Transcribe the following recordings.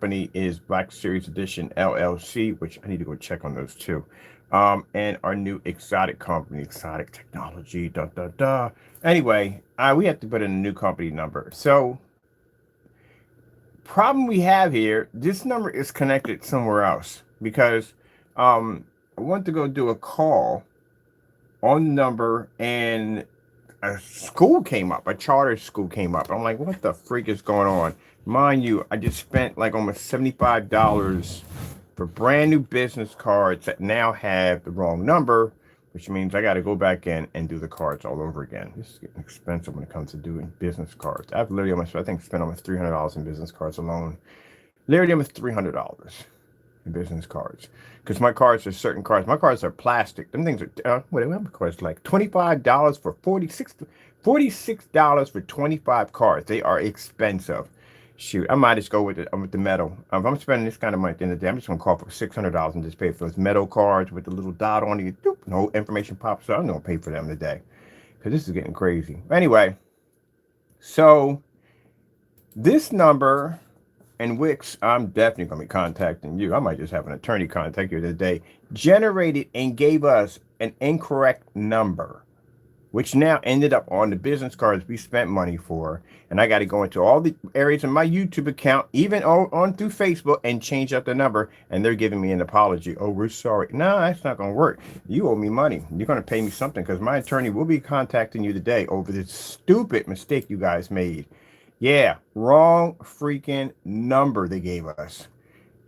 company is Black Series Edition LLC, which I need to go check on those too. And our new exotic company, Exotic Technology. Da da da. Anyway, we have to put in a new company number. So, problem we have here, this number is connected somewhere else because I want to go do a call on the number and a school came up, a charter school came up. I'm like, what the freak is going on? Mind you, I just spent like almost $75 for brand new business cards that now have the wrong number, which means I got to go back in and do the cards all over again. This is getting expensive when it comes to doing business cards. I've literally almost, I think, spent almost $300 in business cards alone. Literally almost $300 in business cards. Because my cards are certain cards. My cards are plastic. Them things are, what are cards like? $25 for $46 for 25 cards. They are expensive. Shoot, I might just go with the metal. If I'm spending this kind of money at the end of the day, I'm just going to call for $600 and just pay for those metal cards with the little dot on it. Doop, no information pops up. I'm going to pay for them today. Because this is getting crazy. Anyway, so this number... And Wix, I'm definitely going to be contacting you. I might just have an attorney contact you today. Generated and gave us an incorrect number, which now ended up on the business cards we spent money for. And I got to go into all the areas of my YouTube account, even on through Facebook, and change up the number. And they're giving me an apology. Oh, we're sorry. No, that's not going to work. You owe me money. You're going to pay me something because my attorney will be contacting you today over this stupid mistake you guys made. Yeah, wrong freaking number they gave us.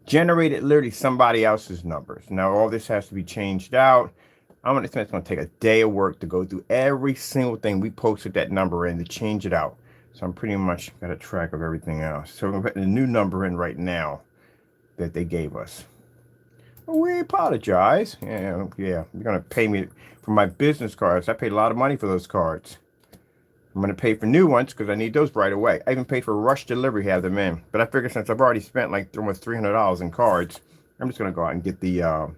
Generated literally somebody else's numbers. Now all this has to be changed out. It's going to take a day of work to go through every single thing we posted that number in to change it out. So I'm pretty much got a track of everything else. So I'm putting a new number in right now that they gave us. Well, we apologize. Yeah, you're going to pay me for my business cards. I paid a lot of money for those cards. I'm going to pay for new ones because I need those right away. I even paid for rush delivery to have them in. But I figured since I've already spent like almost $300 in cards, I'm just going to go out and get the,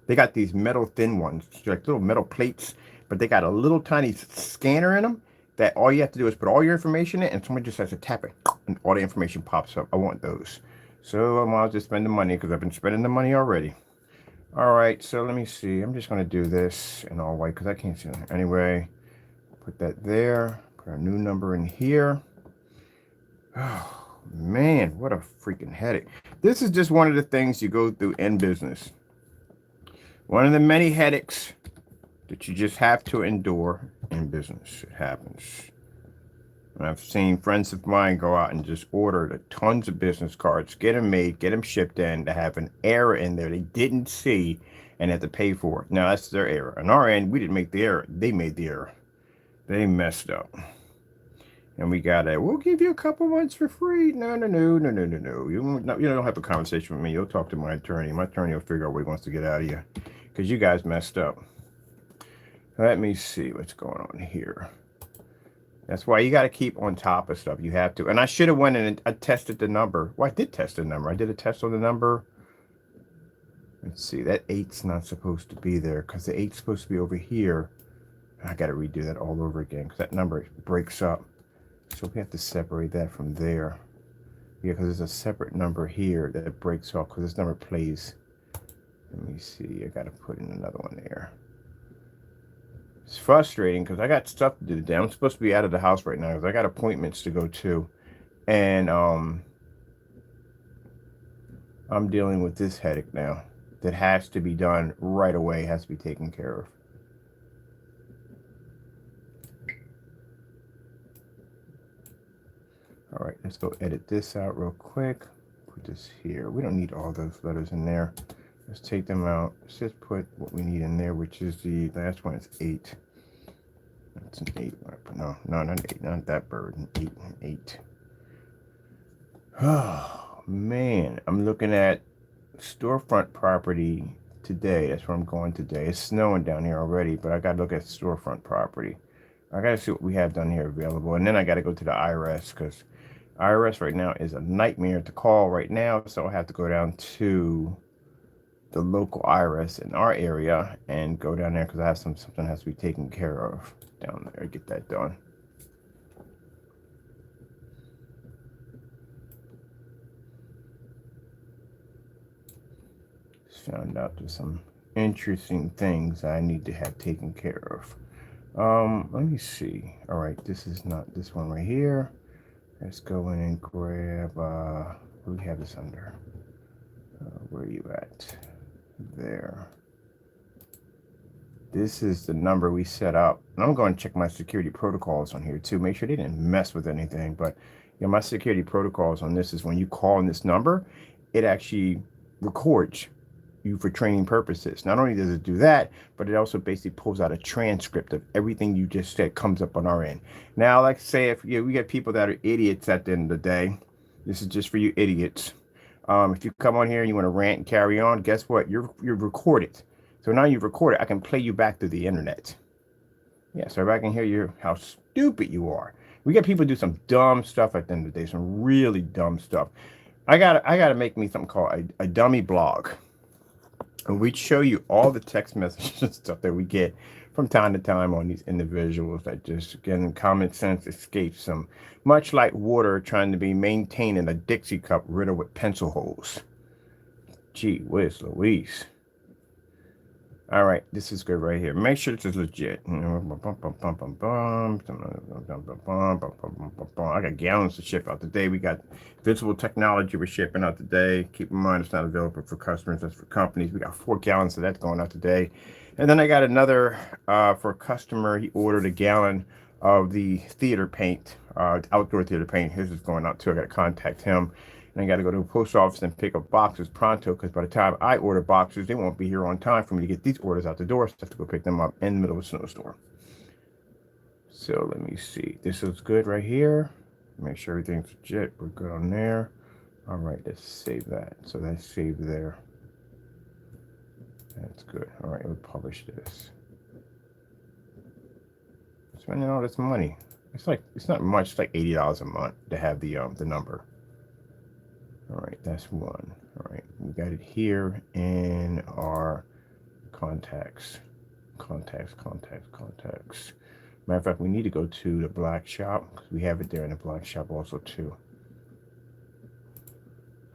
they got these metal thin ones, like little metal plates, but they got a little tiny scanner in them that all you have to do is put all your information in and someone just has to tap it and all the information pops up. I want those. So I'll just spend the money because I've been spending the money already. All right, so let me see. I'm just going to do this in all white because I can't see it. Anyway, put that there. Put our new number in here. Oh, man, what a freaking headache. This is just one of the things you go through in business. One of the many headaches that you just have to endure in business. It happens. And I've seen friends of mine go out and just order tons of business cards, get them made, get them shipped in, to have an error in there they didn't see and have to pay for it. Now, that's their error. On our end, we didn't make the error. They made the error. They messed up. And we got we'll give you a couple months for free. No. You don't have a conversation with me. You'll talk to my attorney. My attorney will figure out what he wants to get out of you. Because you guys messed up. Let me see what's going on here. That's why you got to keep on top of stuff. You have to. And I should have went in and I tested the number. Well, I did test the number. I did a test on the number. Let's see. That 8's not supposed to be there because the 8's supposed to be over here. I got to redo that all over again because that number breaks up. So we have to separate that from there. Yeah, because there's a separate number here that breaks off because this number plays. Let me see. I got to put in another one there. It's frustrating because I got stuff to do today. I'm supposed to be out of the house right now because I got appointments to go to. And I'm dealing with this headache now that has to be done right away. Has to be taken care of. All right, let's go edit this out real quick. Put this here. We don't need all those letters in there. Let's take them out. Let's just put what we need in there, which is the last one is 8. That's an 8. No, not an 8. Not that bird. An 8. An 8. Oh, man. I'm looking at storefront property today. That's where I'm going today. It's snowing down here already, but I got to look at storefront property. I got to see what we have down here available. And then I got to go to the IRS because IRS right now is a nightmare to call right now. So I have to go down to the local IRS in our area and go down there because I have something has to be taken care of down there. Get that done. found out there's some interesting things I need to have taken care of. Let me see. All right, this is not this one right here. Let's go in and grab, what do we have this under? Where are you at? There. This is the number we set up. And I'm going to check my security protocols on here too. Make sure they didn't mess with anything. But yeah, my security protocols on this is when you call on this number, it actually records you for training purposes. Not only does it do that, but it also basically pulls out a transcript of everything you just said comes up on our end. Now, like say if we get people that are idiots at the end of the day, this is just for you idiots. If you come on here and you want to rant and carry on, guess what? You're recorded. So now you've recorded, I can play you back through the internet. Yeah, so everybody can hear how stupid you are. We get people do some dumb stuff at the end of the day, some really dumb stuff. I gotta make me something called a dummy blog. And we'd show you all the text messages and stuff that we get from time to time on these individuals that just, again, common sense escapes them. Much like water trying to be maintained in a Dixie cup riddled with pencil holes. Gee whiz Louise. All right, this is good right here. Make sure this is legit. I got gallons to ship out today. We got visible technology we're shipping out today. Keep in mind, it's not available for customers. That's for companies. We got 4 gallons of that going out today. And then I got another for a customer. He ordered a gallon of the theater paint, outdoor theater paint. His is going out too. I got to contact him. And I got to go to the post office and pick up boxes pronto, because by the time I order boxes, they won't be here on time for me to get these orders out the door. So I have to go pick them up in the middle of a snowstorm. So let me see. This is good right here. Make sure everything's legit. We're good on there. All right, let's save that. So that's saved there. That's good. All right, we'll publish this. Spending all this money. It's not much. It's like $80 a month to have the number. All right, that's one. All right, we got it here in our contacts. Matter of fact, we need to go to the black shop because we have it there in the black shop also too.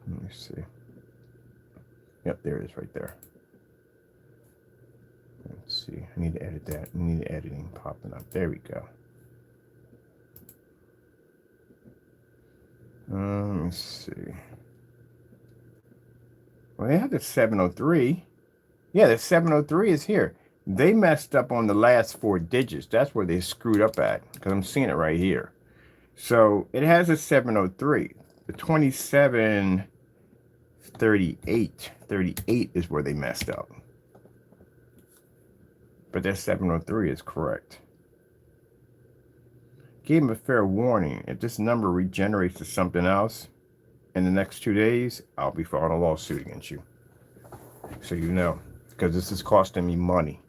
Let me see. Yep, there it is right there. Let's see. I need to edit that. I need editing popping up. There we go. Let me see. Well, they have the 703. Yeah, the 703 is here. They messed up on the last 4 digits. That's where they screwed up at, because I'm seeing it right here. So it has a 703. The 2738 is where they messed up. But that 703 is correct. Gave them a fair warning. If this number regenerates to something else in the next 2 days, I'll be filing a lawsuit against you. So you know, because this is costing me money.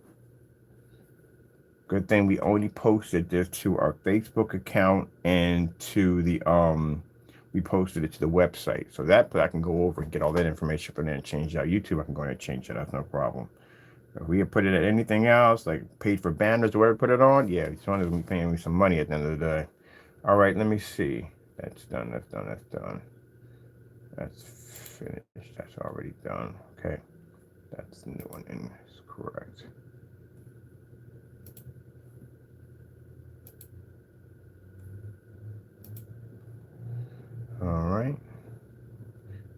Good thing we only posted this to our Facebook account and to the we posted it to the website. So that I can go over and get all that information from there and change that. YouTube, I can go ahead and change it. That's no problem. If we put it at anything else, like paid for banners or whatever, put it on, yeah, someone's gonna be paying me some money at the end of the day. All right, let me see. That's done. That's finished. That's already done. Okay. That's the new one in. That's correct. All right.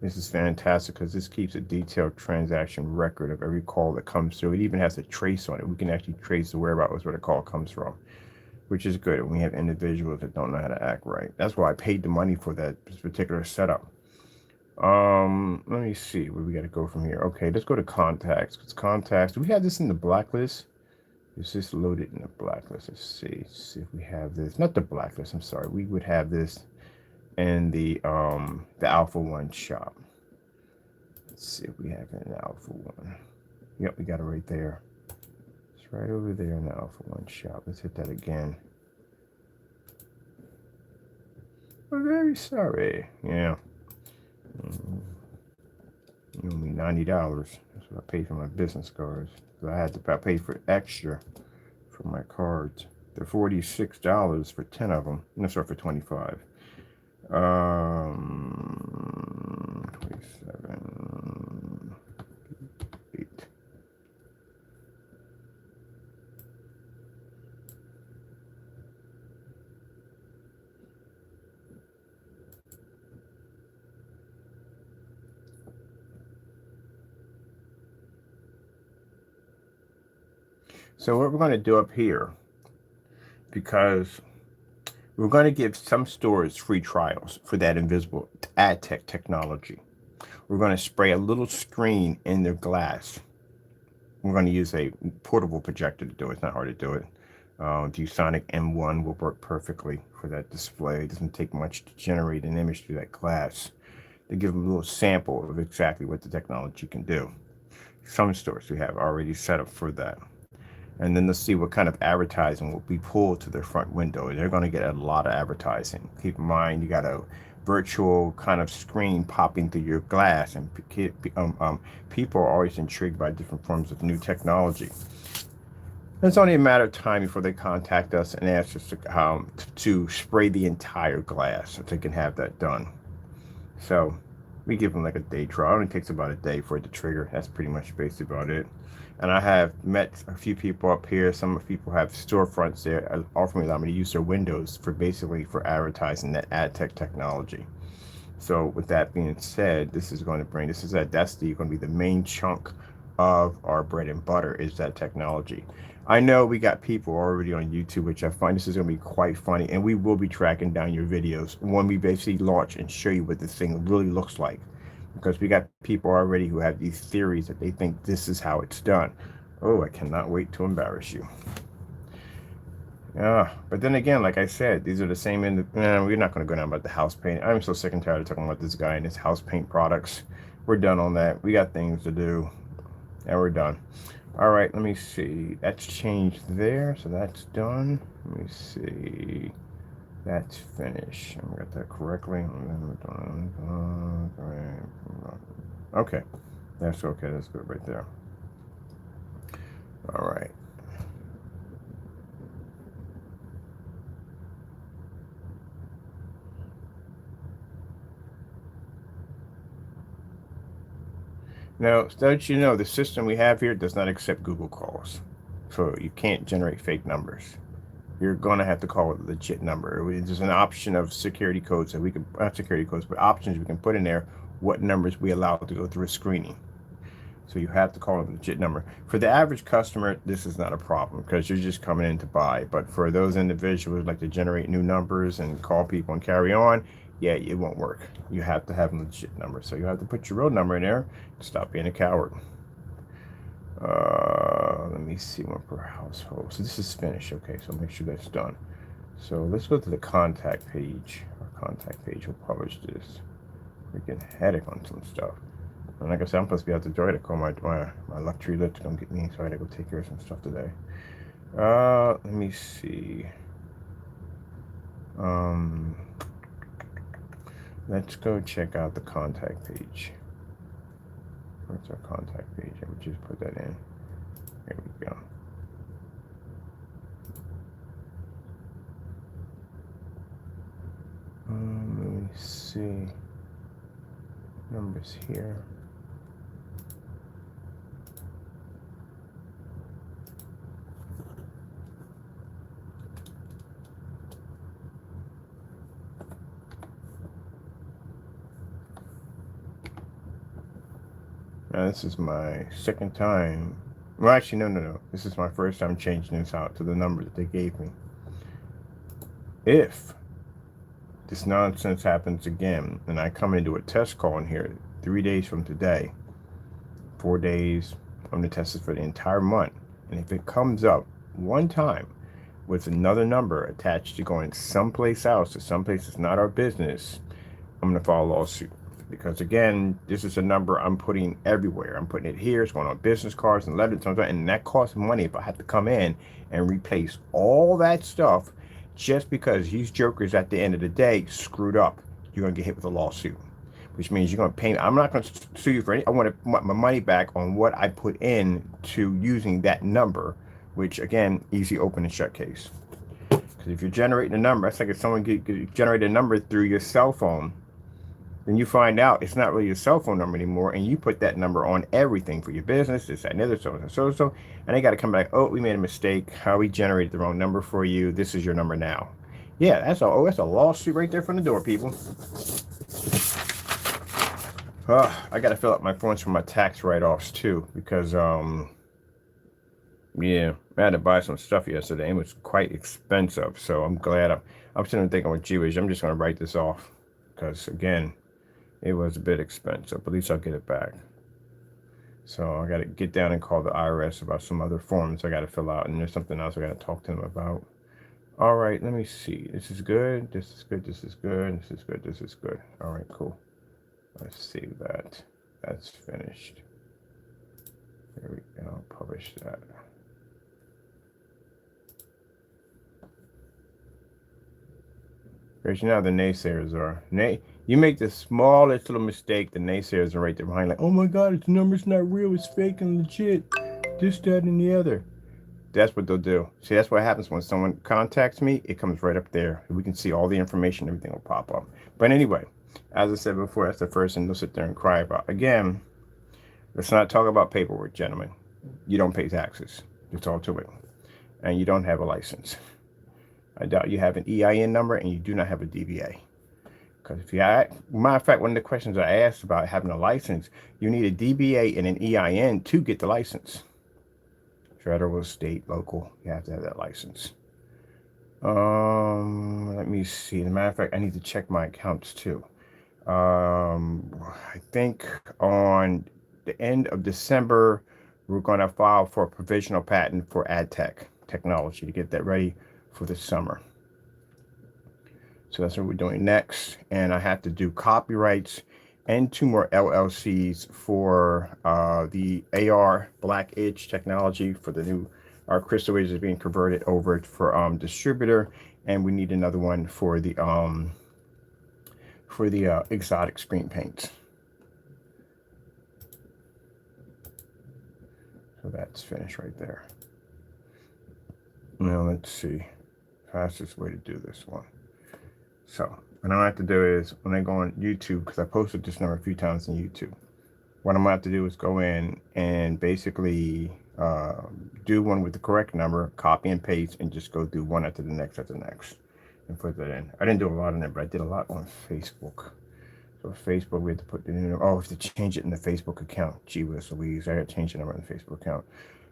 This is fantastic because this keeps a detailed transaction record of every call that comes through. It even has a trace on it. We can actually trace the whereabouts where the call comes from, which is good. And we have individuals that don't know how to act right. That's why I paid the money for that particular setup. Let me see where we got to go from here. Okay, let's go to contacts. Because contacts, do we have this in the blacklist? Is this loaded in the blacklist? Let's see if we have this. Not the blacklist, I'm sorry. We would have this in the Alpha One shop. Let's see if we have it in the Alpha One. Yep, we got it right there. It's right over there in the Alpha One shop. Let's hit that again. We're very sorry. Yeah. You owe me $90. That's what I paid for my business cards. I paid for extra for my cards. They're $46 for 10 of them. No, sorry, for 25. 27. So what we're going to do up here, because we're going to give some stores free trials for that invisible ad tech technology. We're going to spray a little screen in their glass. We're going to use a portable projector to do it. It's not hard to do it. ViewSonic M1 will work perfectly for that display. It doesn't take much to generate an image through that glass. To give them a little sample of exactly what the technology can do. Some stores we have already set up for that. And then let's see what kind of advertising will be pulled to their front window. They're going to get a lot of advertising. Keep in mind, you got a virtual kind of screen popping through your glass, and people are always intrigued by different forms of new technology. It's only a matter of time before they contact us and ask us to spray the entire glass so they can have that done. So we give them like a day trial. It only takes about a day for it to trigger. That's pretty much basically about it. And I have met a few people up here. Some people have storefronts there offering me to use their windows for basically for advertising that ad tech technology. So with that being said, this is going to be the main chunk of our bread and butter is that technology. I know we got people already on YouTube, which I find this is going to be quite funny, and we will be tracking down your videos when we basically launch and show you what this thing really looks like, because we got people already who have these theories that they think this is how it's done. Oh, I cannot wait to embarrass you. But then again, like I said, these are the same we're not going to go down about the house paint. I'm so sick and tired of talking about this guy and his house paint products. We're done on that. We got things to do, and we're done. All right, let me see. That's changed there, so that's done. Let me see. That's finished. I got that correctly. Okay, that's okay. That's good right there. All right. Now, so that you know, the system we have here does not accept Google calls. So you can't generate fake numbers. You're going to have to call it a legit number. There's an option of security codes that we can, not security codes, but options we can put in there, what numbers we allow to go through a screening. So you have to call it a legit number. For the average customer, this is not a problem because you're just coming in to buy. But for those individuals who like to generate new numbers and call people and carry on, yeah, it won't work. You have to have a legit number. So you have to put your real number in there to stop being a coward. Let me see, one per household. So this is finished. Okay, so make sure that's done. So let's go to the contact page. Our contact page will publish this. Freaking headache on some stuff. And like I said, I'm supposed to be out the door to call my luxury lift to come get me, so I had to go take care of some stuff today. Let me see. Let's go check out the contact page. Where's our contact page? I would just put that in. There we go. Let me see. Numbers here. Now this is my second time. Well, actually, no. This is my first time changing this out to the number that they gave me. If this nonsense happens again, and I come into a test call in here 3 days from today, 4 days, I'm going to test it for the entire month. And if it comes up one time with another number attached to going someplace else or someplace that's not our business, I'm going to file a lawsuit. Because again, this is a number I'm putting everywhere. I'm putting it here. It's going on business cards and letters, and that costs money if I have to come in and replace all that stuff just because these jokers at the end of the day screwed up. You're going to get hit with a lawsuit, which means you're going to pay. I'm not going to sue you for any. I want my money back on what I put in to using that number, which again, easy open and shut case. Because if you're generating a number, that's like if someone generated a number through your cell phone. Then you find out it's not really your cell phone number anymore, and you put that number on everything for your business, this, that, and other, so, and they got to come back, oh, we made a mistake, how we generated the wrong number for you, this is your number now. Yeah, that's a lawsuit right there from the door, people. I got to fill up my forms for my tax write-offs, too, because, Yeah, I had to buy some stuff yesterday. It was quite expensive, so I'm glad I'm sitting there thinking with Jewish. I'm just gonna write this off because again, it was a bit expensive. But at least I'll get it back. So I got to get down and call the IRS about some other forms I got to fill out, and there's something else I got to talk to them about. All right, let me see. This is good. This is good. This is good. This is good. This is good. All right, cool. Let's see that. That's finished. There we go. Publish that. Because you know how the naysayers are. You make the smallest little mistake, the naysayers are right there behind, like, oh my God, its number's not real, it's fake and legit. This, that, and the other. That's what they'll do. See, that's what happens when someone contacts me. It comes right up there. We can see all the information. Everything will pop up. But anyway, as I said before, that's the first thing they'll sit there and cry about. Again, let's not talk about paperwork, gentlemen. You don't pay taxes. It's all to it. And you don't have a license. I doubt you have an EIN number, and you do not have a DBA. Because if you, matter of fact, one of the questions I asked about having a license, you need a DBA and an EIN to get the license. Federal, state, local, you have to have that license. Let me see. As a matter of fact, I need to check my accounts too. I think on the end of December, we're going to file for a provisional patent for ad tech technology to get that ready for the summer. So that's what we're doing next. And I have to do copyrights and 2 more LLCs for the AR Black Edge technology for the new, our crystal edge is being converted over for distributor, and we need another one for the exotic screen paints. So that's finished right there. Now let's see, fastest way to do this one. So what I have to do is, when I go on YouTube, because I posted this number a few times on YouTube, what I'm going to have to do is go in and basically do one with the correct number, copy and paste, and just go do one after the next, and put that in. I didn't do a lot on it, but I did a lot on Facebook. So Facebook, we had to put it in. Oh, we have to change it in the Facebook account. Gee whiz Louise, I got to change the number in the Facebook account.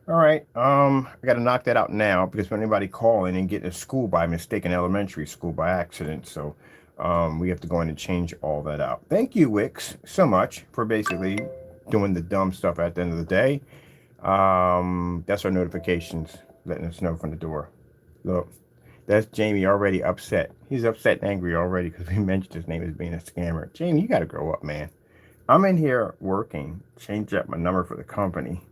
All right, I got to knock that out now, because when anybody calling and getting to school by mistake, in elementary school by accident, so we have to go in and change all that out. Thank you, Wix, so much for basically doing the dumb stuff at the end of the day. That's our notifications letting us know from the door. Look, that's Jamie already upset. He's upset and angry already because we mentioned his name as being a scammer. Jamie, you got to grow up, man. I'm in here working, change up my number for the company,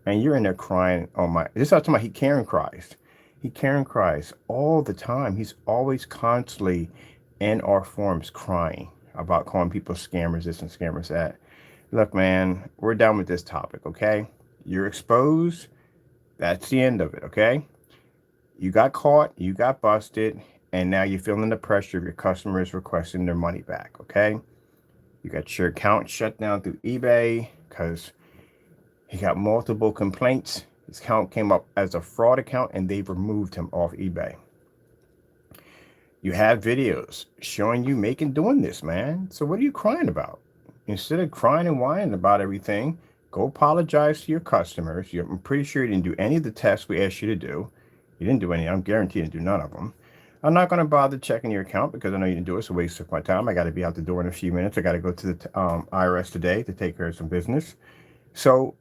and you're in there crying on my, this is how he Karen cries. He Karen cries all the time. He's always constantly in our forums crying about calling people scammers this and scammers that. Look, man, we're done with this topic, okay? You're exposed. That's the end of it, okay? You got caught, you got busted, and now you're feeling the pressure of your customers requesting their money back, okay? You got your account shut down through eBay because he got multiple complaints. His account came up as a fraud account, and they removed him off eBay. You have videos showing you doing this, man. So what are you crying about? Instead of crying and whining about everything, go apologize to your customers. I'm pretty sure you didn't do any of the tests we asked you to do. You didn't do any. I'm guaranteed you didn't do none of them. I'm not going to bother checking your account because I know you didn't do it. It's a waste of my time. I got to be out the door in a few minutes. I got to go to the IRS today to take care of some business. So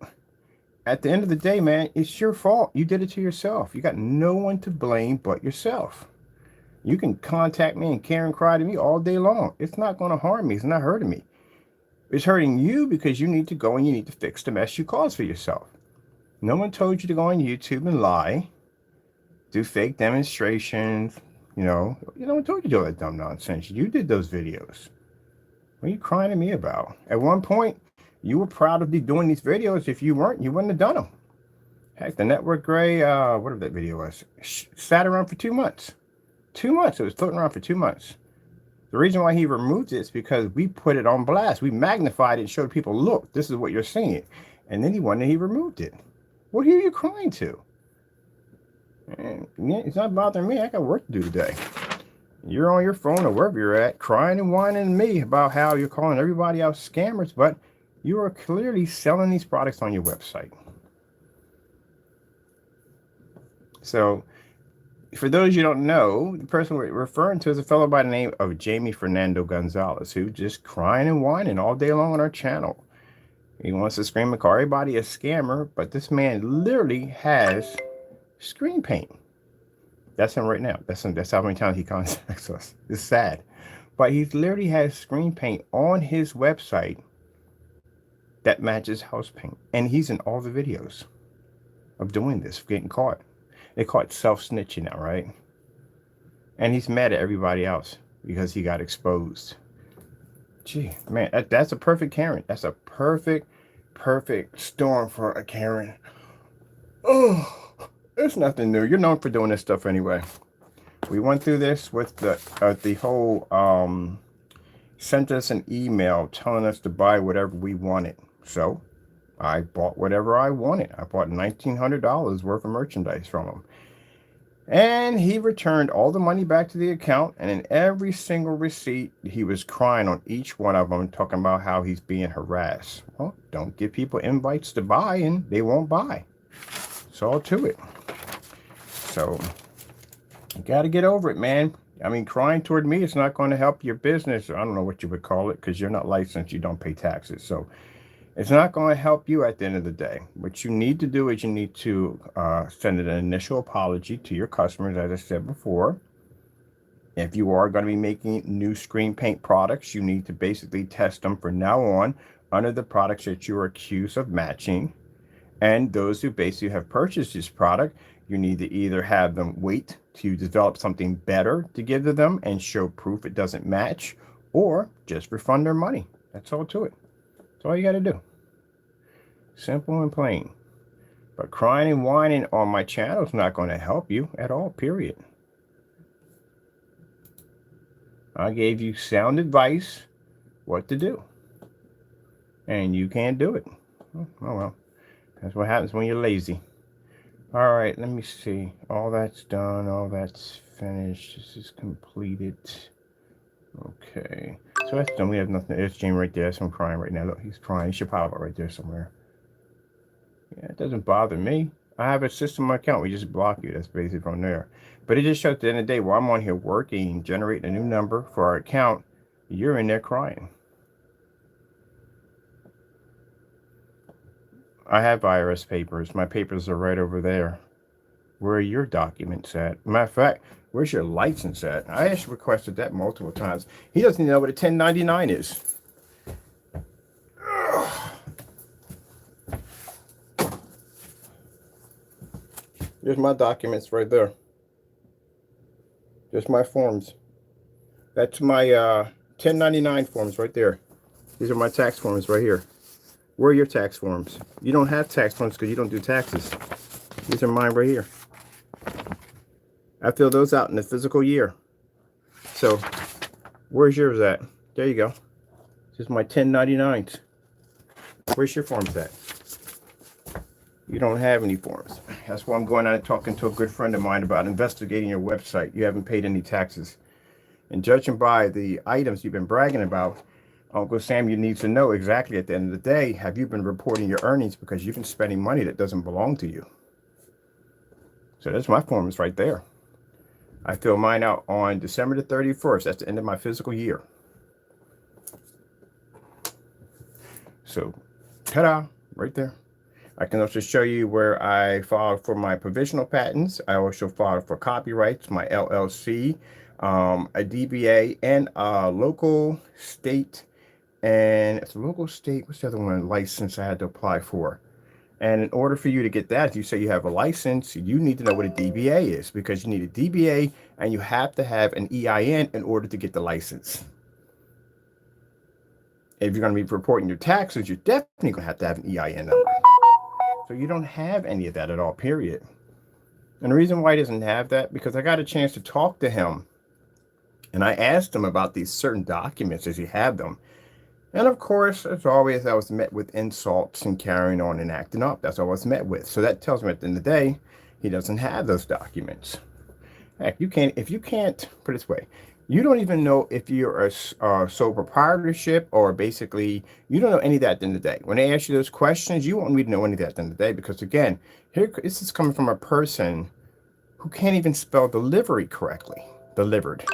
at the end of the day, man, it's your fault. You did it to yourself. You got no one to blame but yourself. You can contact me and Karen cry to me all day long. It's not going to harm me. It's not hurting me. It's hurting you because you need to go and you need to fix the mess you caused for yourself. No one told you to go on YouTube and lie, do fake demonstrations. No one told you to do all that dumb nonsense. You did those videos. What are you crying at me about? At one point, you were proud of doing these videos. If you weren't, you wouldn't have done them. Heck, the Network Gray, whatever that video was, sat around for 2 months. 2 months. It was floating around for 2 months. The reason why he removed it is because we put it on blast. We magnified it and showed people, look, this is what you're seeing. And then he removed it. What are you crying to? And it's not bothering me. I got work to do today. You're on your phone or wherever you're at, crying and whining to me about how you're calling everybody else scammers, but you are clearly selling these products on your website. So for those you don't know, the person we're referring to is a fellow by the name of Jamie Fernando Gonzalez, who just crying and whining all day long on our channel. He wants to scream and call everybody a scammer, but this man literally has screen paint. That's him right now. That's him. That's how many times he contacts us. It's sad. But he literally has screen paint on his website that matches house paint. And he's in all the videos of doing this, getting caught. They call it self-snitching now, right? And he's mad at everybody else because he got exposed. Gee, man, that's a perfect Karen. That's a perfect storm for a Karen. Oh, it's nothing new. You're known for doing this stuff anyway. We went through this with the whole sent us an email telling us to buy whatever we wanted. So I bought whatever I wanted. I bought $1,900 worth of merchandise from him. And he returned all the money back to the account. And in every single receipt, he was crying on each one of them, talking about how he's being harassed. Well, don't give people invites to buy and they won't buy. It's all to it. So you got to get over it, man. I mean, crying toward me is not going to help your business. I don't know what you would call it because you're not licensed. You don't pay taxes. So it's not going to help you at the end of the day. What you need to do is you need to send an initial apology to your customers, as I said before. If you are going to be making new screen paint products, you need to basically test them from now on under the products that you are accused of matching. And those who basically have purchased this product, you need to either have them wait to develop something better to give to them and show proof it doesn't match, or just refund their money. That's all to it. That's all you got to do. Simple and plain. But crying and whining on my channel is not going to help you at all, period. I gave you sound advice what to do. And you can't do it. Oh well. That's what happens when you're lazy. All right, let me see. All that's done. All that's finished. This is completed. Okay. So that's done. We have nothing. There's Jamie right there. That's him crying right now. Look, he's crying. He should pop up right there somewhere. Yeah, it doesn't bother me. I have a system on my account. We just block you. That's basically from there. But it just shows at the end of the day, while I'm on here working, generating a new number for our account, you're in there crying. I have IRS papers. My papers are right over there. Where are your documents at? Matter of fact, where's your license at? I actually requested that multiple times. He doesn't even know what a 1099 is. There's my documents right there. Just my forms. That's my 1099 forms right there. These are my tax forms right here. Where are your tax forms? You don't have tax forms because you don't do taxes. These are mine right here. I fill those out in the physical year. So, where's yours at? There you go. This is my 1099s. Where's your forms at? You don't have any forms. That's why I'm going out and talking to a good friend of mine about investigating your website. You haven't paid any taxes. And judging by the items you've been bragging about, Uncle Sam, you need to know exactly at the end of the day, have you been reporting your earnings because you've been spending money that doesn't belong to you? So that's my forms right there. I fill mine out on December the 31st. That's the end of my physical year. So, ta-da, right there. I can also show you where I filed for my provisional patents. I also filed for copyrights, my LLC, a DBA, and a local state. And it's a local state, what's the other one, license I had to apply for. And in order for you to get that, if you say you have a license, you need to know what a DBA is, because you need a DBA and you have to have an EIN in order to get the license. If you're going to be reporting your taxes, you're definitely going to have an EIN number. So you don't have any of that at all, period. And the reason why he doesn't have that, because I got a chance to talk to him. And I asked him about these certain documents as he had them. And of course, as always, I was met with insults and carrying on and acting up. That's what I was met with. So that tells me at the end of the day, he doesn't have those documents. Heck, if you can't, put it this way, you don't even know if you're a sole proprietorship or basically, you don't know any of that at the end of the day. When they ask you those questions, you won't need to know any of that at the end of the day, because again, this is coming from a person who can't even spell delivery correctly. Delivered.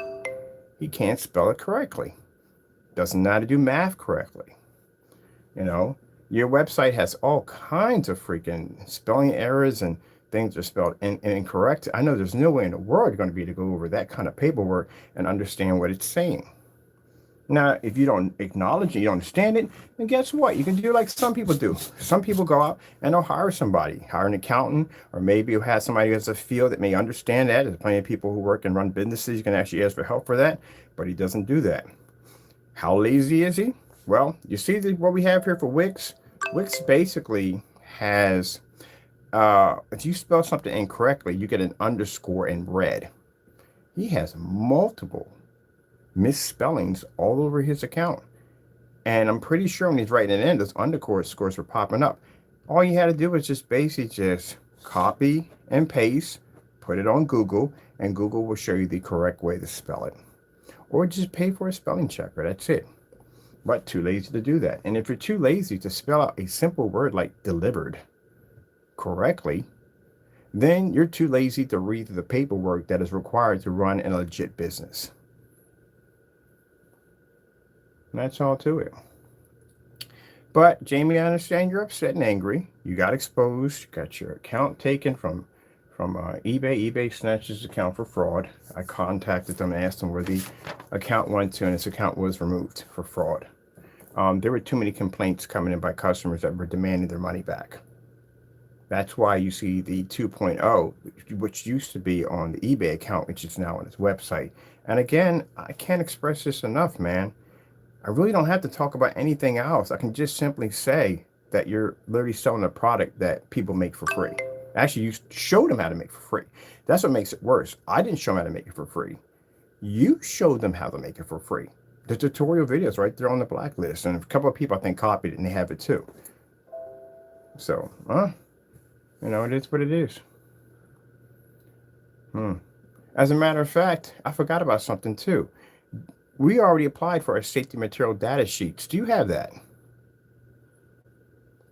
He can't spell it correctly. Doesn't know how to do math correctly. You know, your website has all kinds of freaking spelling errors and things are spelled incorrect. I know there's no way in the world you're going to be able to go over that kind of paperwork and understand what it's saying. Now, if you don't acknowledge it, you don't understand it, then guess what? You can do like some people do. Some people go out and they'll hire somebody, hire an accountant, or maybe you have somebody who has a field that may understand that. There's plenty of people who work and run businesses. You can actually ask for help for that, but he doesn't do that. How lazy is he? Well, you see what we have here for Wix? Wix basically has, if you spell something incorrectly, you get an underscore in red. He has multiple misspellings all over his account. And I'm pretty sure when he's writing it in, those underscore scores were popping up. All you had to do was just basically just copy and paste, put it on Google, and Google will show you the correct way to spell it. Or just pay for a spelling checker. That's it. But too lazy to do that. And if you're too lazy to spell out a simple word like delivered correctly, then you're too lazy to read the paperwork that is required to run a legit business. And that's all to it. But Jamie, I understand you're upset and angry. You got exposed. You got your account taken from eBay. eBay snatched his account for fraud. I contacted them and asked them where the account went to, and his account was removed for fraud. There were too many complaints coming in by customers that were demanding their money back. That's why you see the 2.0, which used to be on the eBay account, which is now on his website. And again, I can't express this enough, man. I really don't have to talk about anything else. I can just simply say that you're literally selling a product that people make for free. Actually, you showed them how to make for free. That's what makes it worse. I didn't show them how to make it for free. You showed them how to make it for free. The tutorial videos right there on the blacklist. And a couple of people, I think, copied it, and they have it too. So, you know, it is what it is. As a matter of fact, I forgot about something too. We already applied for our safety material data sheets. Do you have that? Of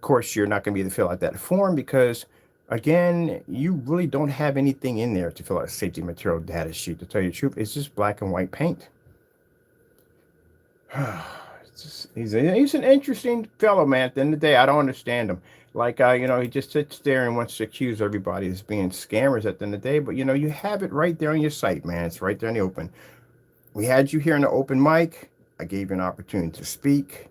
course, you're not going to be able to fill out that form because, again, you really don't have anything in there to fill out a safety material data sheet. To tell you the truth, it's just black and white paint. He's an interesting fellow, man. At the end of the day, I don't understand him. Like, you know, he just sits there and wants to accuse everybody as being scammers at the end of the day. But, you know, you have it right there on your site, man. It's right there in the open. We had you here in the open mic. I gave you an opportunity to speak.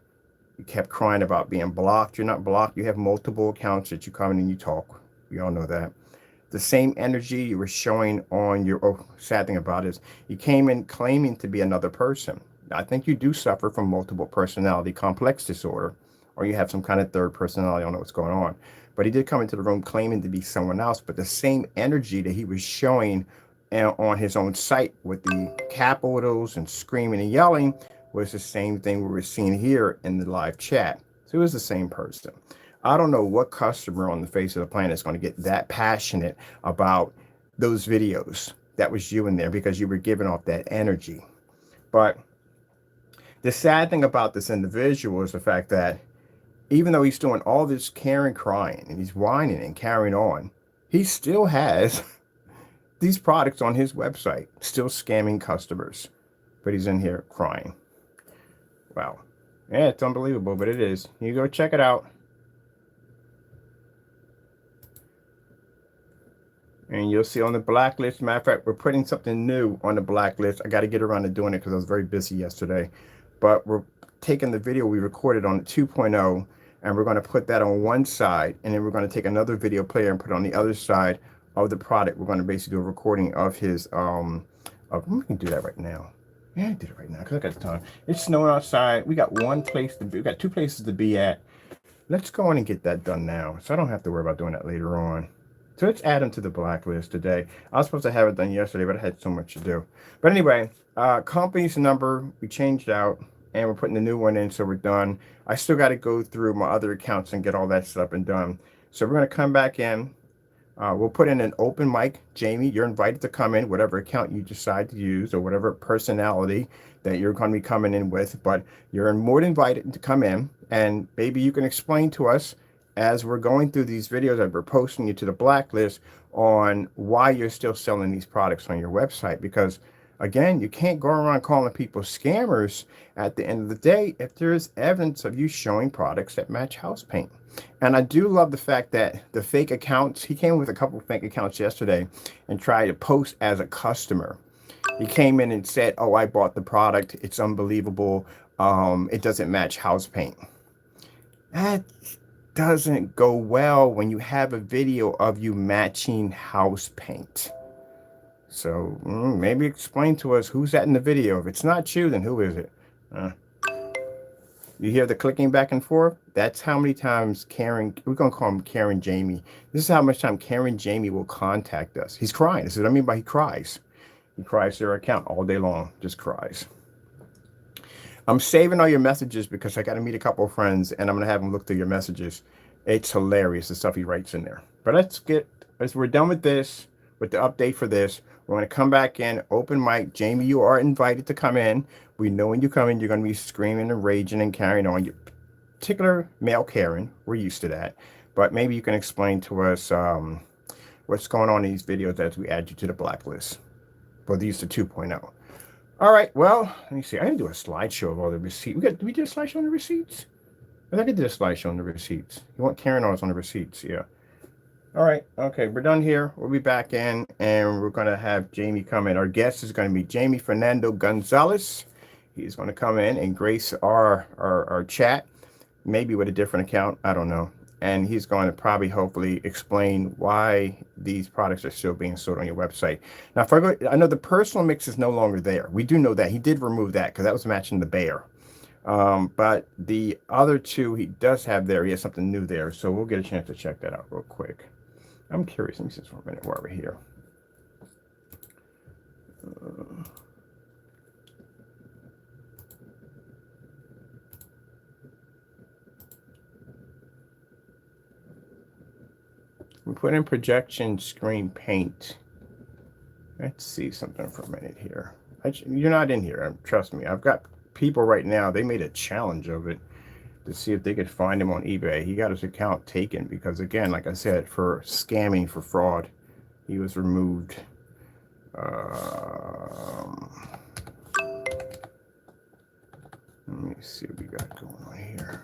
You kept crying about being blocked. You're not blocked. You have multiple accounts that you come in and you talk. We all know that. The same energy you were showing on your, sad thing about it is you came in claiming to be another person. I think you do suffer from multiple personality complex disorder, or you have some kind of third personality. I don't know what's going on. But he did come into the room claiming to be someone else. But the same energy that he was showing on his own site with the capitals and screaming and yelling was the same thing we were seeing here in the live chat. So it was the same person. I don't know what customer on the face of the planet is going to get that passionate about those videos. That was you in there because you were giving off that energy. But the sad thing about this individual is the fact that even though he's doing all this caring, crying, and he's whining and carrying on, he still has these products on his website, still scamming customers, but he's in here crying. Wow. Yeah, it's unbelievable, but it is. You go check it out. And you'll see on the blacklist. Matter of fact, we're putting something new on the blacklist. I got to get around to doing it because I was very busy yesterday. But we're taking the video we recorded on 2.0, and we're going to put that on one side, and then we're going to take another video player and put it on the other side of the product. We're going to basically do a recording of his we can do that right now. Yeah, I did it right now because I got the time. It's snowing outside. We got we got two places to be at. Let's go on and get that done now, so I don't have to worry about doing that later on. So let's add him to the blacklist today. I was supposed to have it done yesterday, but I had so much to do. But anyway, company's number we changed out, and we're putting the new one in, so we're done. I still got to go through my other accounts and get all that stuff and done. So we're going to come back in. We'll put in an open mic. Jamie, you're invited to come in, whatever account you decide to use or whatever personality that you're going to be coming in with. But you're more than invited to come in, and maybe you can explain to us as we're going through these videos that we're posting you to the blacklist on why you're still selling these products on your website. Because again, you can't go around calling people scammers at the end of the day if there's evidence of you showing products that match house paint. And I do love the fact that the fake accounts, he came with a couple of fake accounts yesterday and tried to post as a customer. He came in and said, oh, I bought the product. It's unbelievable. It doesn't match house paint. That doesn't go well when you have a video of you matching house paint. So maybe explain to us who's that in the video. If it's not you, then who is it? You hear the clicking back and forth? That's how many times Karen, we're going to call him Karen Jamie. This is how much time Karen Jamie will contact us. He's crying. This is what I mean by he cries. He cries to their account all day long, just cries. I'm saving all your messages because I got to meet a couple of friends and I'm going to have them look through your messages. It's hilarious, the stuff he writes in there. But as we're done with this, with the update for this, we're going to come back in, open mic. Jamie, you are invited to come in. We know when you come in, you're going to be screaming and raging and carrying on. Your particular male Karen, we're used to that. But maybe you can explain to us what's going on in these videos as we add you to the blacklist. Well, these are 2.0. All right, well, let me see. I didn't do a slideshow of all the receipts. Did we do a slideshow on the receipts? I think I did a slideshow on the receipts. You want Karen on the receipts, yeah. All right, okay, we're done here. We'll be back in, and we're going to have Jamie come in. Our guest is going to be Jamie Fernando Gonzalez. He's going to come in and grace our chat, maybe with a different account. I don't know. And he's going to probably, hopefully, explain why these products are still being sold on your website. Now, I know the personal mix is no longer there. We do know that. He did remove that because that was matching the bear. But the other two he does have there. He has something new there. So we'll get a chance to check that out real quick. I'm curious. Let me see for a minute while we're here. We put in projection screen paint. Let's see something for a minute here. You're not in here. Trust me. I've got people right now. They made a challenge of it to see if they could find him on eBay. He got his account taken because, again, like I said, for scamming, for fraud, he was removed. Let me see what we got going on here.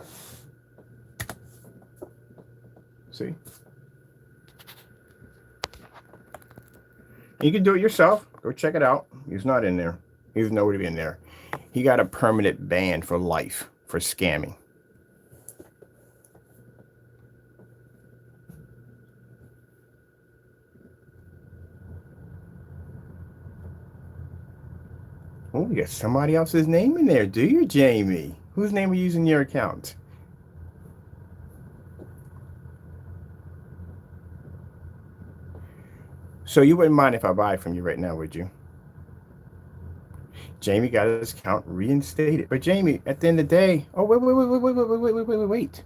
See? You can do it yourself. Go check it out. He's not in there. He's nowhere to be in there. He got a permanent ban for life for scamming. Oh, you got somebody else's name in there, do you, Jamie? Whose name are you using in your account? So you wouldn't mind if I buy from you right now, would you? Jamie got his account reinstated. But Jamie, at the end of the day, oh, wait.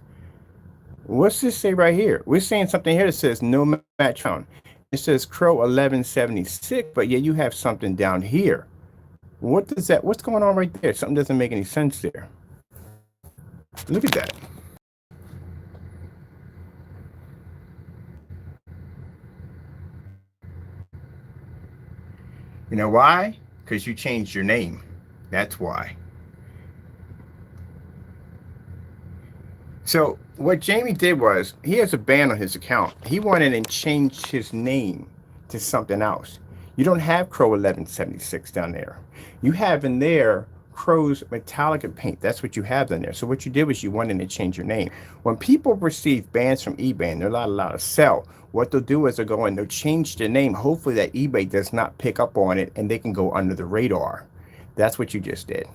What's this say right here? We're saying something here that says no match found. It says Crow 1176, but yeah, you have something down here. What does that, what's going on right there? Something doesn't make any sense there. Look at that. You know why? Because you changed your name. That's why. So what Jamie did was, he has a ban on his account. He went in and changed his name to something else. You don't have Crow 1176 down there. You have in there Crow's Metallica paint. That's what you have in there. So what you did was you went in and changed your name. When people receive bans from eBay and they're not allowed to sell, what they'll do is they'll go and they'll change their name. Hopefully that eBay does not pick up on it and they can go under the radar. That's what you just did.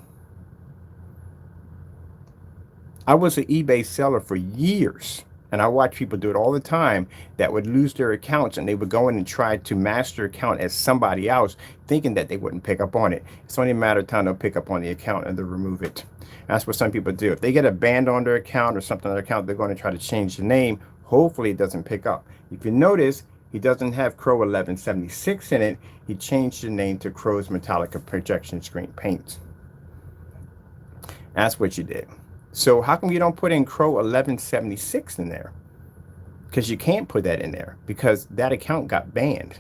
I was an eBay seller for years, and I watched people do it all the time that would lose their accounts and they would go in and try to master account as somebody else, thinking that they wouldn't pick up on it. It's only a matter of time they'll pick up on the account and they'll remove it. That's what some people do. If they get a ban on their account or something on their account, they're going to try to change the name. Hopefully it doesn't pick up. If you notice, he doesn't have Crow 1176 in it. He changed the name to Crow's Metallica Projection Screen Paint. That's what you did. So how come you don't put in Crow 1176 in there? because you can't put that in there because that account got banned.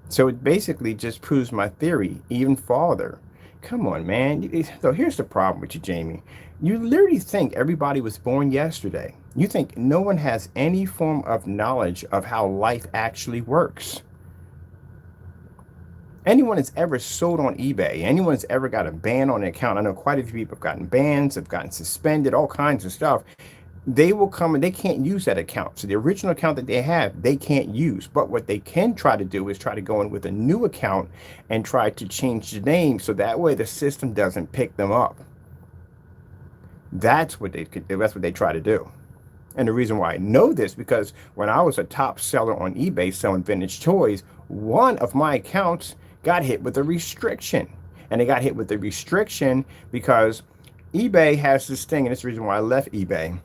So it basically just proves my theory even farther. Come on, man. So here's the problem with you, Jamie. You literally think everybody was born yesterday. You think no one has any form of knowledge of how life actually works. Anyone that's ever sold on eBay, anyone that's ever got a ban on an account, I know quite a few people have gotten bans, have gotten suspended, all kinds of stuff. They will come and they can't use that account. So the original account that they have, they can't use. But what they can try to do is try to go in with a new account and try to change the name so that way the system doesn't pick them up. That's what they try to do. And the reason why I know this, because when I was a top seller on eBay selling vintage toys, one of my accounts got hit with a restriction. And they got hit with the restriction because eBay has this thing, and it's the reason why I left eBay.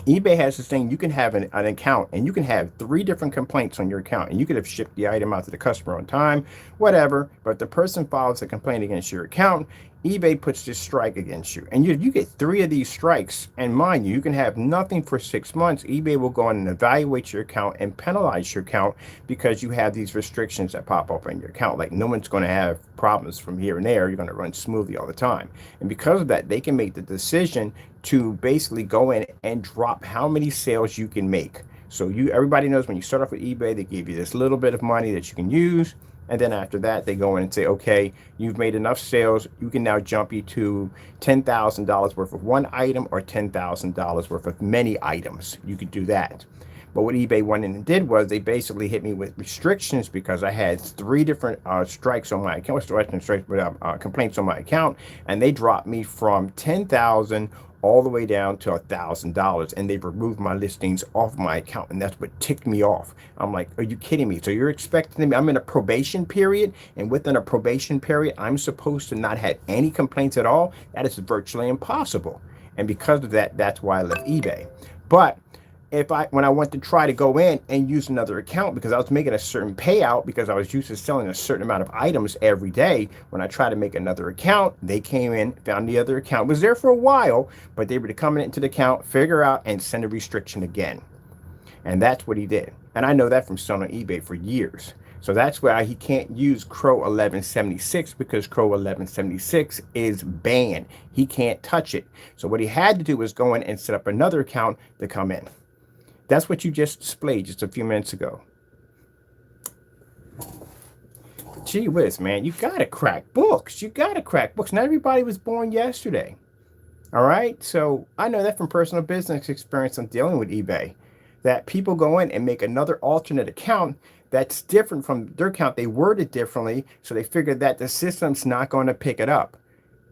eBay has this thing, you can have an account and you can have 3 different complaints on your account, and you could have shipped the item out to the customer on time, whatever, but the person files a complaint against your account, eBay puts this strike against you, and you get 3 of these strikes, and mind you, you can have nothing for 6 months. eBay will go on and evaluate your account and penalize your account because you have these restrictions that pop up on your account. Like, no one's going to have problems from here and there. You're going to run smoothly all the time. And because of that, they can make the decision to basically go in and drop how many sales you can make. So everybody knows when you start off with eBay, they give you this little bit of money that you can use. And then after that, they go in and say, okay, you've made enough sales. You can now jump you to $10,000 worth of one item or $10,000 worth of many items. You could do that. But what eBay went in and did was they basically hit me with restrictions because I had 3 different strikes on my account, complaints on my account, and they dropped me from $10,000 all the way down to $1,000, and they've removed my listings off my account, and that's what ticked me off. I'm like, are you kidding me? So you're expecting me? I'm in a probation period, and within a probation period, I'm supposed to not have any complaints at all? That is virtually impossible. And because of that, that's why I left eBay. But when I went to try to go in and use another account because I was making a certain payout because I was used to selling a certain amount of items every day, when I tried to make another account, they came in, found the other account, was there for a while, but they were to come into the account, figure out, and send a restriction again. And that's what he did. And I know that from selling on eBay for years. So that's why he can't use Crow 1176 because Crow 1176 is banned. He can't touch it. So what he had to do was go in and set up another account to come in. That's what you just displayed just a few minutes ago. Gee whiz, man, you gotta crack books. You gotta crack books. Not everybody was born yesterday. All right, so I know that from personal business experience on dealing with eBay, that people go in and make another alternate account that's different from their account. They word it differently, so they figured that the system's not going to pick it up.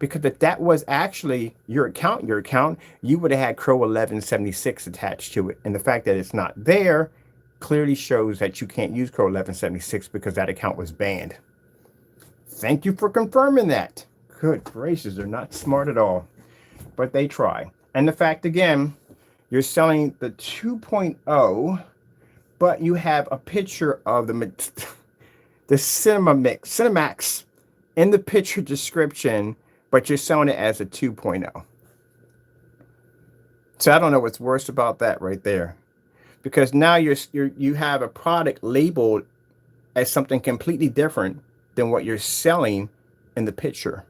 Because if that was actually your account, you would have had Crow 1176 attached to it. And the fact that it's not there clearly shows that you can't use Crow 1176 because that account was banned. Thank you for confirming that. Good gracious, they're not smart at all, but they try. And the fact, again, you're selling the 2.0, but you have a picture of the Cinemax in the picture description, but you're selling it as a 2.0. So I don't know what's worse about that right there, because now you have a product labeled as something completely different than what you're selling in the picture.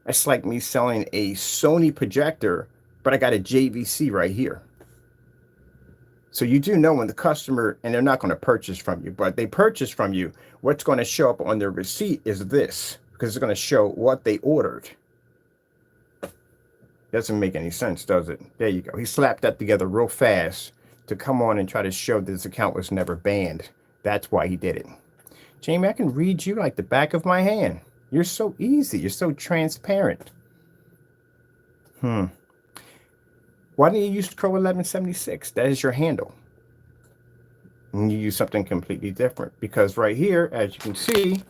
It's like me selling a Sony projector, but I got a JVC right here. So you do know when the customer, and they're not going to purchase from you, but they purchase from you, what's going to show up on their receipt is this, because it's going to show what they ordered. Doesn't make any sense, does it? There you go. He slapped that together real fast to come on and try to show that this account was never banned. That's why he did it. Jamie, I can read you like the back of my hand. You're so easy. You're so transparent. Why don't you use Crow 1176? That is your handle. And you use something completely different, because right here, as you can see,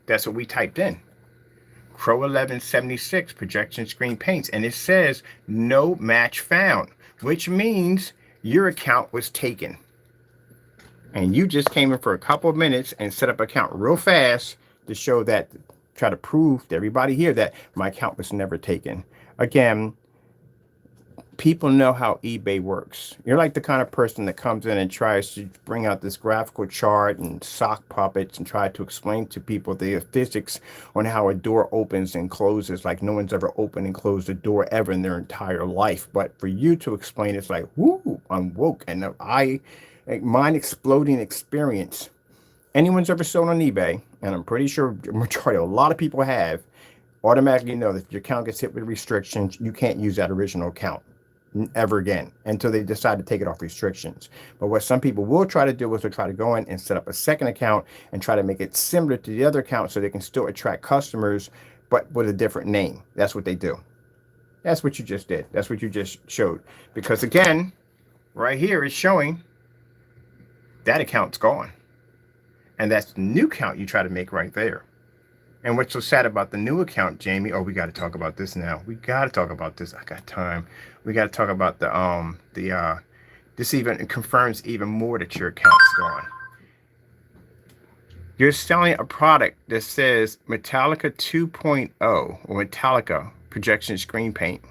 that's what we typed in. Crow 1176 projection screen paints, and it says no match found, which means your account was taken. And you just came in for a couple of minutes and set up an account real fast to show that, try to prove to everybody here that my account was never taken. Again, people know how eBay works. You're like the kind of person that comes in and tries to bring out this graphical chart and sock puppets and try to explain to people the physics on how a door opens and closes like no one's ever opened and closed a door ever in their entire life. But for you to explain, it's like, whoo, I'm woke. And mind exploding experience. Anyone's ever sold on eBay, and I'm pretty sure the majority, a lot of people have, automatically know that if your account gets hit with restrictions, you can't use that original account ever again until they decide to take it off restrictions. But what some people will try to do is they'll try to go in and set up a second account and try to make it similar to the other account so they can still attract customers, but with a different name. That's what they do. That's what you just did. That's what you just showed. Because again, right here is showing that account's gone. And that's the new account you try to make right there. And what's so sad about the new account, Jamie? Oh, we got to talk about this now. We got to talk about this. I got time. We got to talk about this even confirms even more that your account's gone. You're selling a product that says Metallica 2.0 or Metallica projection screen paint.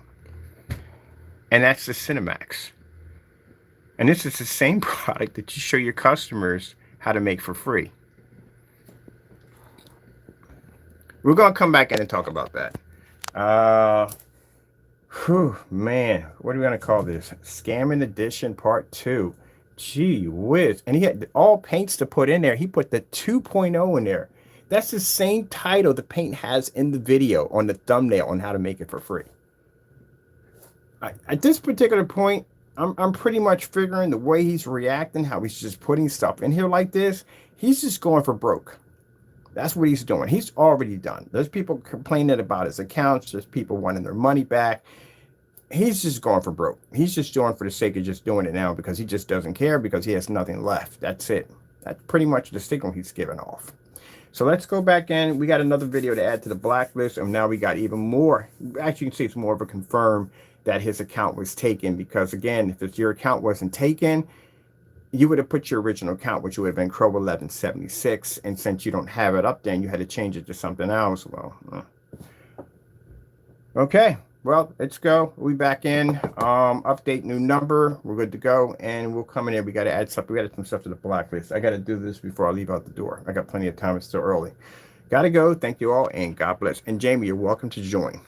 And that's the Cinemax. And this is the same product that you show your customers how to make for free. We're going to come back in and talk about that. Man, what are we going to call this? Scamming Edition Part 2. Gee whiz. And he had all paints to put in there. He put the 2.0 in there. That's the same title the paint has in the video on the thumbnail on how to make it for free. At this particular point, I'm pretty much figuring the way he's reacting, how he's just putting stuff in here like this, he's just going for broke. That's what he's doing. He's already done. There's people complaining about his accounts. There's people wanting their money back. He's just going for broke. He's just doing for the sake of just doing it now because he just doesn't care because he has nothing left. That's it. That's pretty much the signal he's giving off. So let's go back in. We got another video to add to the blacklist, and now we got even more. Actually, you can see it's more of a confirm that his account was taken because, again, if your account wasn't taken, you would have put your original account, which would have been Crow 1176, and since you don't have it up there and you had to change it to something else, well, okay, well, let's go. We back in, update new number, we're good to go, and we'll come in here. We got to add something. We got to add some stuff to the blacklist. I got to do this before I leave out the door. I got plenty of time. It's still early. Got to go. Thank you all, and God bless. And Jamie, you're welcome to join.